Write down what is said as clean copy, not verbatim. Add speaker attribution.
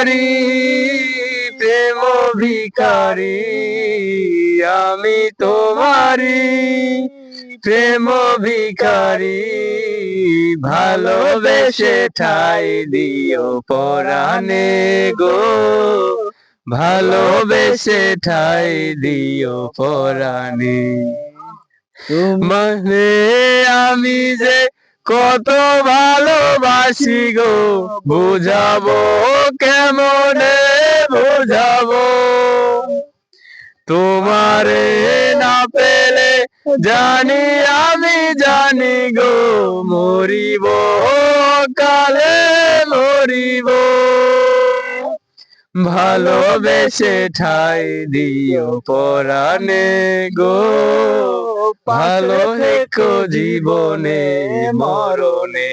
Speaker 1: ভিখারি, প্রেম ভিখারি, আমি তোমারি প্রেম ভিখারি, ভালোবেসে ঠাই দিও পরাণে গো, ভালোবেসে ঠাই দিও পরাণে। মানে আমি যে কত ভালোবাসি গো, বুঝাবো কেমনে বুঝাবো, তোমারে না পেলে জানি আমি জানি গো, মরিব কালে মরিব, ভালোবেসে ঠাই দিও পরাণে গো, ভালো থেকো জীবনে মরণে।